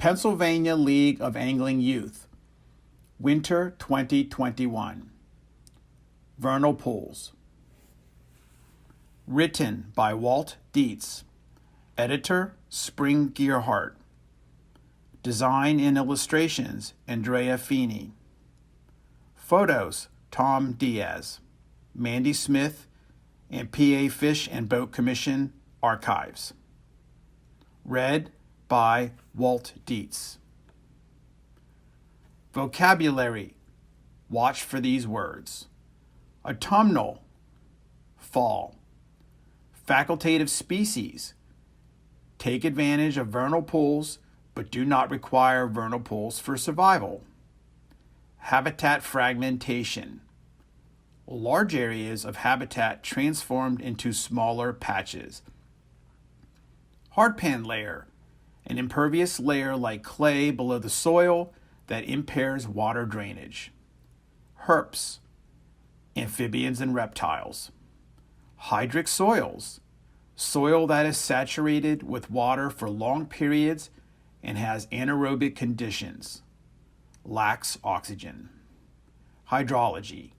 Pennsylvania League of Angling Youth, Winter 2021. Vernal Pools. Written by Walt Dietz. Editor, Spring Gearhart. Design and illustrations, Andrea Feeney. Photos, Tom Diaz. Mandy Smith and PA Fish and Boat Commission Archives. Read by Walt Dietz. Vocabulary. Watch for these words. Autumnal, fall. Facultative species. Take advantage of vernal pools, but do not require vernal pools for survival. Habitat fragmentation. Large areas of habitat transformed into smaller patches. Hardpan layer. An impervious layer like clay below the soil that impairs water drainage. Herps. Amphibians and reptiles. Hydric soils. Soil that is saturated with water for long periods and has anaerobic conditions. Lacks oxygen. Hydrology.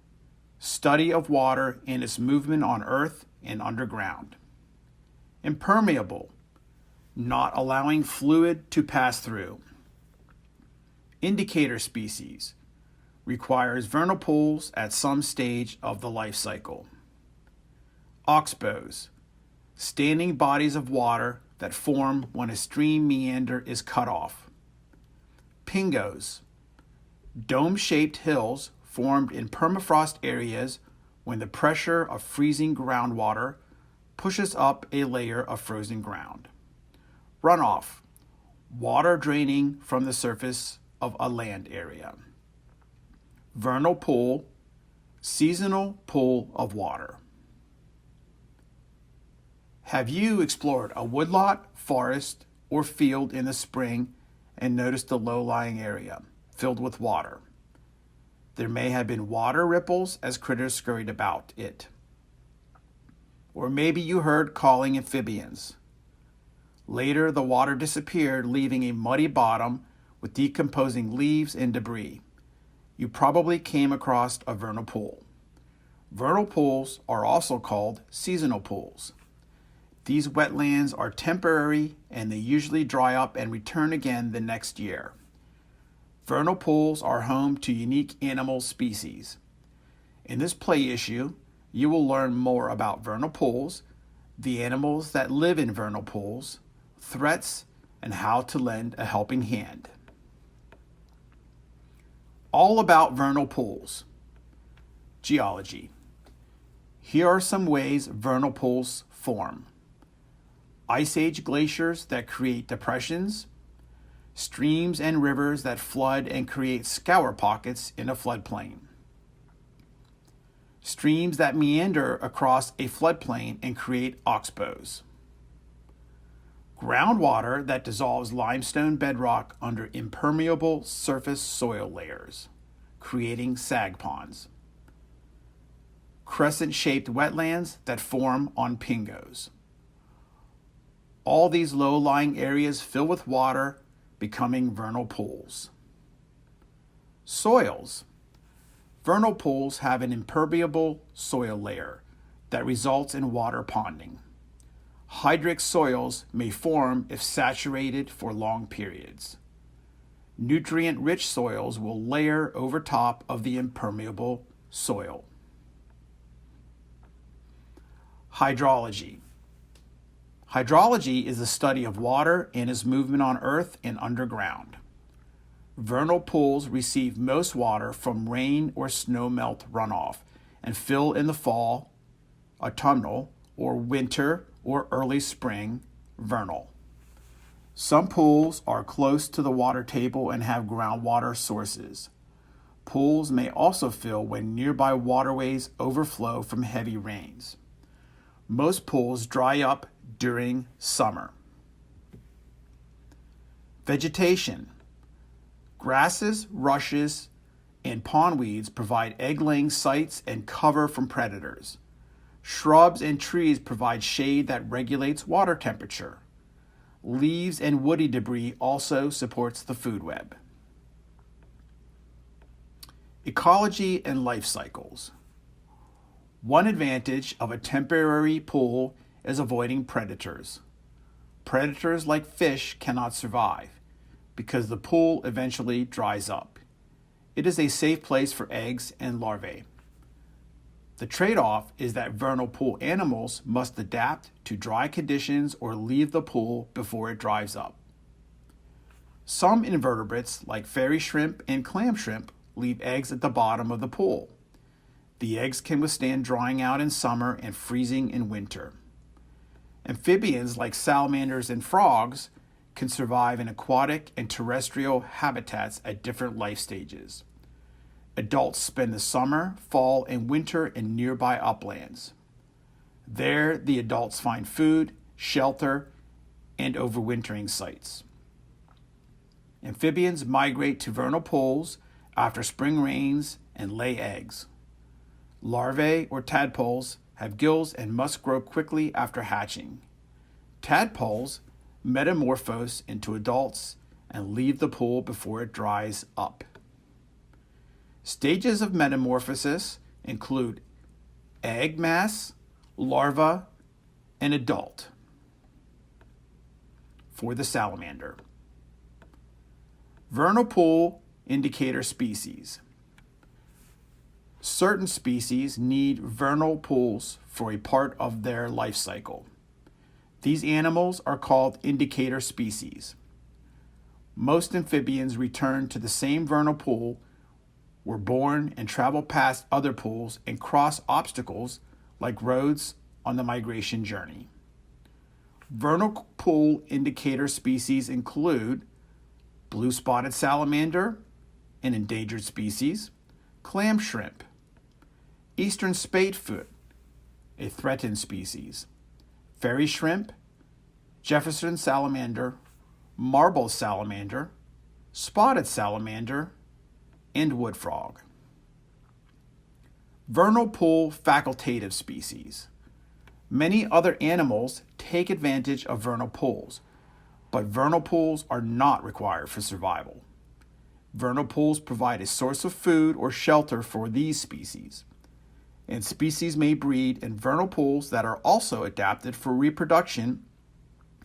Study of water and its movement on earth and underground. Impermeable. Not allowing fluid to pass through. Indicator species. Requires vernal pools at some stage of the life cycle. Oxbows. Standing bodies of water that form when a stream meander is cut off. Pingos. Dome-shaped hills formed in permafrost areas when the pressure of freezing groundwater pushes up a layer of frozen ground. Runoff. Water draining from the surface of a land area. Vernal pool, seasonal pool of water. Have you explored a woodlot, forest, or field in the spring and noticed a low-lying area filled with water? There may have been water ripples as critters scurried about it. Or maybe you heard calling amphibians. Later, the water disappeared, leaving a muddy bottom with decomposing leaves and debris. You probably came across a vernal pool. Vernal pools are also called seasonal pools. These wetlands are temporary and they usually dry up and return again the next year. Vernal pools are home to unique animal species. In this play issue, you will learn more about vernal pools, the animals that live in vernal pools, threats, and how to lend a helping hand. All about vernal pools. Geology. Here are some ways vernal pools form. Ice Age glaciers that create depressions, streams and rivers that flood and create scour pockets in a floodplain, streams that meander across a floodplain and create oxbows, groundwater that dissolves limestone bedrock under impermeable surface soil layers, creating sag ponds, crescent-shaped wetlands that form on pingos. All these low-lying areas fill with water, becoming vernal pools. Soils. Vernal pools have an impermeable soil layer that results in water ponding. Hydric soils may form if saturated for long periods. Nutrient-rich soils will layer over top of the impermeable soil. Hydrology. Hydrology is the study of water and its movement on earth and underground. Vernal pools receive most water from rain or snowmelt runoff and fill in the fall, autumnal, or winter or early spring, vernal. Some pools are close to the water table and have groundwater sources. Pools may also fill when nearby waterways overflow from heavy rains. Most pools dry up during summer. Vegetation. Grasses, rushes, and pondweeds provide egg-laying sites and cover from predators. Shrubs and trees provide shade that regulates water temperature. leaves and woody debris also supports the food web. Ecology and life cycles. One advantage of a temporary pool is avoiding predators. Predators like fish cannot survive because the pool eventually dries up. It is a safe place for eggs and larvae. The trade-off is that vernal pool animals must adapt to dry conditions or leave the pool before it dries up. Some invertebrates, like fairy shrimp and clam shrimp, leave eggs at the bottom of the pool. The eggs can withstand drying out in summer and freezing in winter. Amphibians, like salamanders and frogs, can survive in aquatic and terrestrial habitats at different life stages. Adults spend the summer, fall, and winter in nearby uplands. There, the adults find food, shelter, and overwintering sites. Amphibians migrate to vernal pools after spring rains and lay eggs. Larvae or tadpoles have gills and must grow quickly after hatching. Tadpoles metamorphose into adults and leave the pool before it dries up. Stages of metamorphosis include egg mass, larva, and adult. For the salamander. Vernal Pool Indicator Species. Certain species need vernal pools for a part of their life cycle. These animals are called indicator species. Most amphibians return to the same vernal pool, were born and travel past other pools and cross obstacles like roads on the migration journey. Vernal pool indicator species include blue-spotted salamander, an endangered species, clam shrimp, eastern spadefoot, a threatened species, fairy shrimp, Jefferson salamander, marble salamander, spotted salamander, and wood frog. Vernal Pool Facultative Species. Many other animals take advantage of vernal pools, but vernal pools are not required for survival. Vernal pools provide a source of food or shelter for these species, and species may breed in vernal pools that are also adapted for reproduction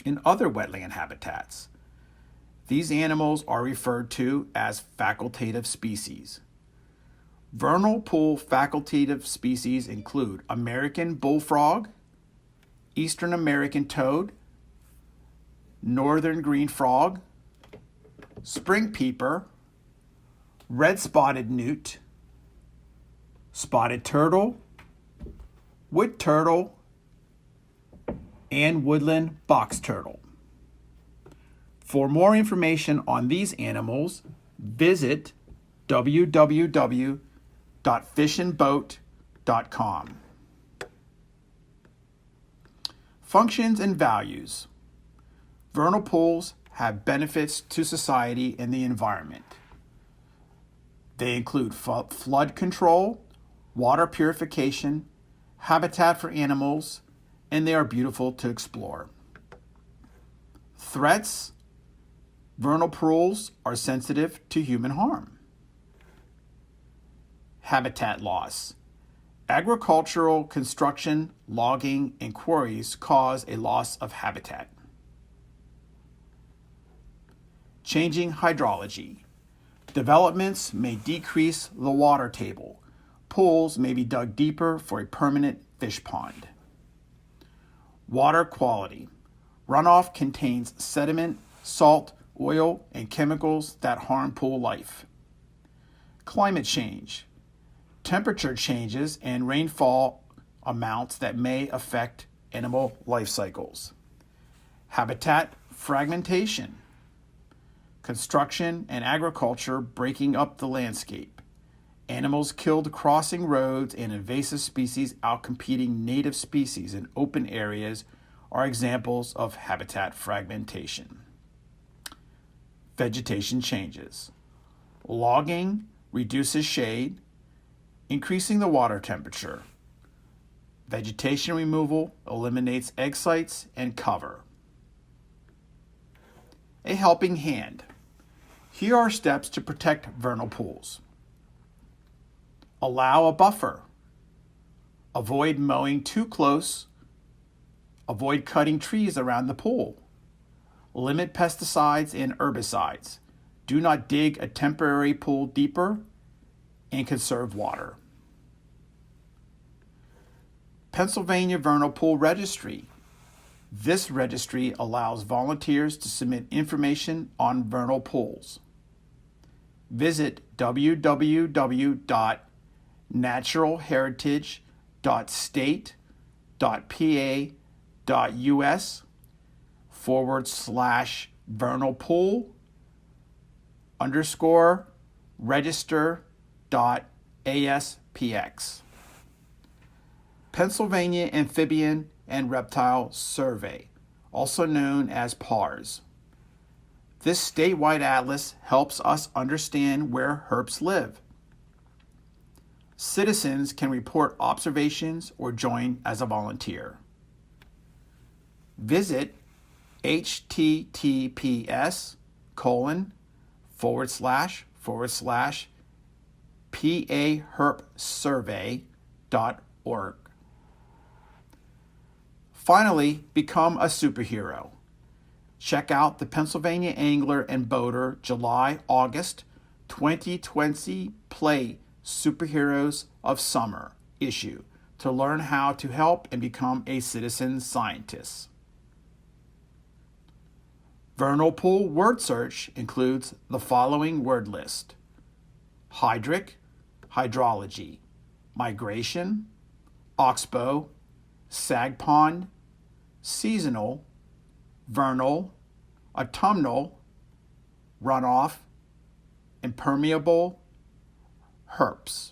in other wetland habitats. These animals are referred to as facultative species. Vernal pool facultative species include American bullfrog, Eastern American toad, northern green frog, spring peeper, red-spotted newt, spotted turtle, wood turtle, and woodland box turtle. For more information on these animals, visit www.fishandboat.com. Functions and values. Vernal pools have benefits to society and the environment. They include flood control, water purification, habitat for animals, and they are beautiful to explore. Threats. Vernal pools are sensitive to human harm. Habitat loss. Agricultural construction, logging, and quarries cause a loss of habitat. Changing hydrology. Developments may decrease the water table. Pools may be dug deeper for a permanent fish pond. Water quality. Runoff contains sediment, salt, oil, and chemicals that harm pool life. Climate change. Temperature changes and rainfall amounts that may affect animal life cycles. Habitat fragmentation. Construction and agriculture breaking up the landscape. Animals killed crossing roads and invasive species outcompeting native species in open areas are examples of habitat fragmentation. Vegetation changes. Logging reduces shade, increasing the water temperature. Vegetation removal eliminates egg sites and cover. A helping hand. Here are steps to protect vernal pools. Allow a buffer. Avoid mowing too close. Avoid cutting trees around the pool. Limit pesticides and herbicides. Do not dig a temporary pool deeper, and conserve water. Pennsylvania Vernal Pool Registry. This registry allows volunteers to submit information on vernal pools. Visit www.naturalheritage.state.pa.us/vernal pool _register.aspx. Pennsylvania Amphibian and Reptile Survey, also known as PARS. This statewide atlas helps us understand where herps live. Citizens can report observations or join as a volunteer. Visit https://paherpsurvey.org. Finally, become a superhero. Check out the Pennsylvania Angler and Boater July-August 2020 Play Superheroes of Summer issue to learn how to help and become a citizen scientist. Vernal Pool word search includes the following word list: hydric, hydrology, migration, oxbow, sag pond, seasonal, vernal, autumnal, runoff, impermeable, herps.